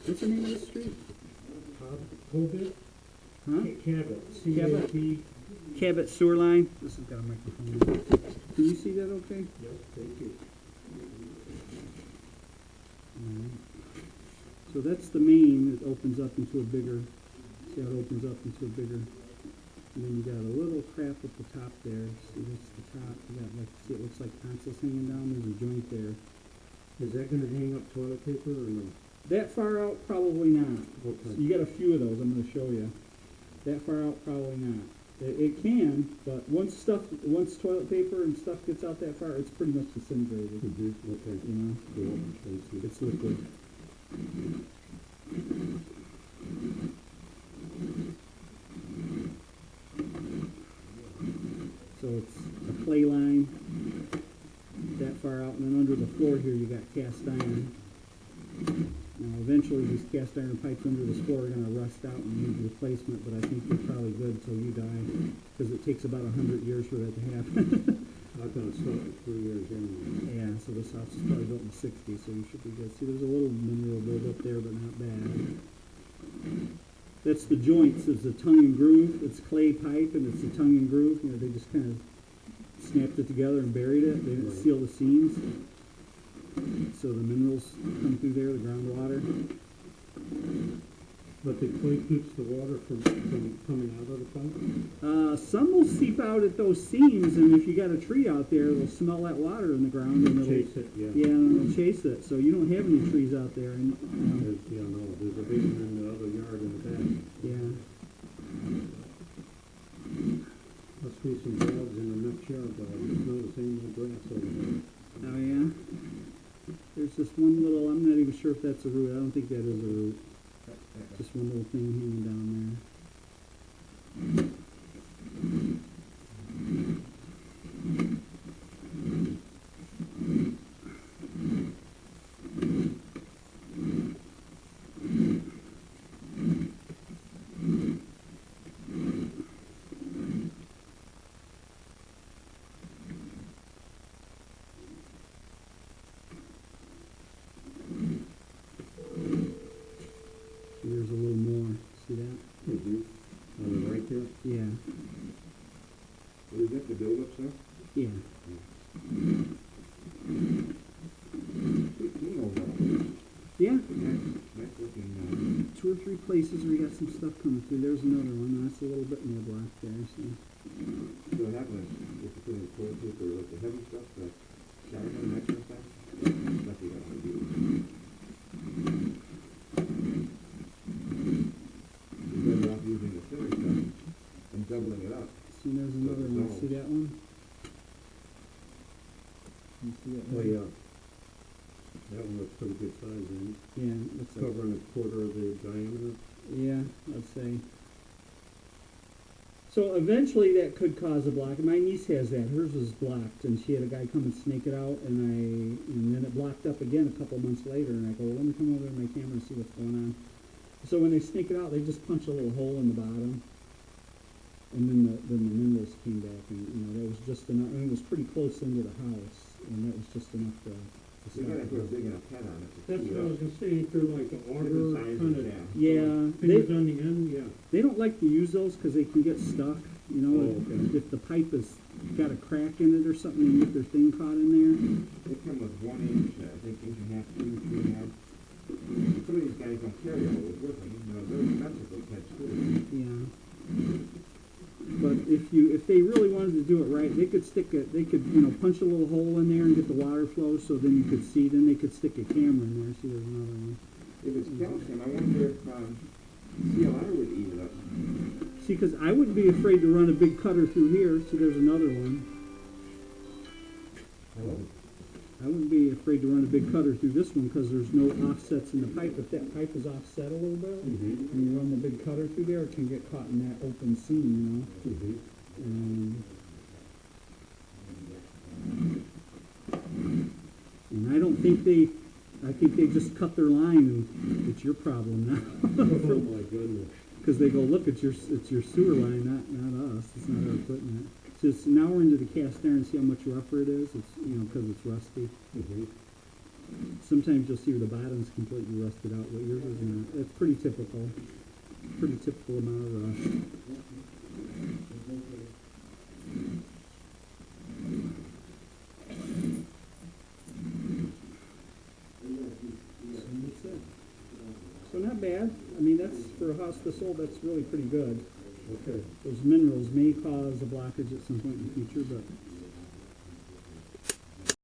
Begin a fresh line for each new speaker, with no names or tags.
What's the name of this street?
Hobit?
Huh?
Cabot.
Cabot.
C-A-B.
Cabot Sewer Line. This has got a microphone. Can you see that okay?
Yep, thank you.
So that's the main. It opens up into a bigger, see how it opens up into a bigger, and then you got a little crap at the top there. See, that's the top. You got like, see, it looks like tonsils hanging down. There's a joint there.
Is that gonna hang up toilet paper or no?
That far out, probably not.
Okay.
So you got a few of those. I'm going to show you. That far out, probably not. It can, but once toilet paper and stuff gets out that far, it's pretty much disintegrated.
Mm-hmm. Okay.
You know,
Cool. Thank you.
it's liquid. So it's a clay line that far out, and then under the floor here you got cast iron. Now eventually these cast iron pipes under this floor are going to rust out and need replacement, but I think they're probably good till you die, because it takes about 100 years for that to happen.
I've done stuff for 3 years anyway.
Yeah, so this house is probably built in the 60s, so you should be good. See, there's a little mineral buildup there, but not bad. That's the joints. It's a tongue and groove. It's clay pipe, and it's a tongue and groove. You know, they just kind of snapped it together and buried it. They didn't seal the seams, so the minerals come through there, the groundwater.
But the clay keeps the water from coming out of the pipe?
Some will seep out at those seams, and if you got a tree out there, it'll smell that water in the ground, and it'll
Chase it, yeah.
yeah, and it'll chase it. So you don't have any trees out there, and
There's a big one in the other yard in the back.
yeah.
Must be some dogs in the next yard, but I just noticed ain't no grass over there.
Oh yeah. There's just one little. I'm not even sure if that's a root. I don't think that is a root. Just one little thing hanging down there. There's a little more. See that?
Mm-hmm. Right there?
Yeah.
Is that the build-up, sir?
Yeah. Yeah.
Nice looking,
2 or 3 places where you got some stuff coming through. There's another one. That's a little bit more black there. So.
so what happens if you put in toilet paper, like the heavy stuff, the shower and that kind of stuff? Stuff you don't want to do. You're better off using the thinner stuff and doubling it up.
See, there's another one.
dissolves.
See that one? You see that
Oh,
one?
yeah. That one looks pretty good size, and
Yeah, it looks like.
covering a quarter of the diameter.
Yeah, I'd say. So eventually that could cause a block. My niece has that. Hers was blocked, and she had a guy come and snake it out, and then it blocked up again a couple months later, and I go, well, let me come over to my camera and see what's going on. So when they snake it out, they just punch a little hole in the bottom, and then the minerals came back, and that was just enough. And it was pretty close into the house, and that was just enough to
You gotta put a big enough head on it. to
That's
keep
what I
it
was
up.
gonna say, they're like the auger
Different sizes,
kind of.
Yeah,
Fingers on the end, yeah.
they don't like to use those because they can get stuck.
Oh, okay.
If the pipe has got a crack in it or something, and get their thing caught in there.
They come with 1 inch, I think inch and a half, 2, 3.5. Some of these guys don't carry all those with them. They're expensive, those heads too.
Yeah. But if they really wanted to do it right, they could punch a little hole in there and get the water flow, so then you could see. Then they could stick a camera in there. See, there's another one.
If it's calcium, I wonder if CLR would eat it up.
See, because I wouldn't be afraid to run a big cutter through here. See, there's another one. I wouldn't be afraid to run a big cutter through this one because there's no offsets in the pipe. If that pipe is offset a little bit,
Mm-hmm.
and you run the big cutter through there, it can get caught in that open seam,
Mm-hmm.
And I don't think I think they just cut their line, and it's your problem now.
Oh, my goodness.
Because they go, look, it's your sewer line, not us. It's not our equipment. Just now we're into the cast iron. See how much rougher it is. It's because it's rusty.
Mm-hmm.
Sometimes you'll see where the bottom's completely rusted out, but yours is not. It's pretty typical. Pretty typical amount of rust. That's it. So not bad. I mean, that's for a house this old. That's really pretty good.
Okay.
Those minerals may cause a blockage at some point in the future, but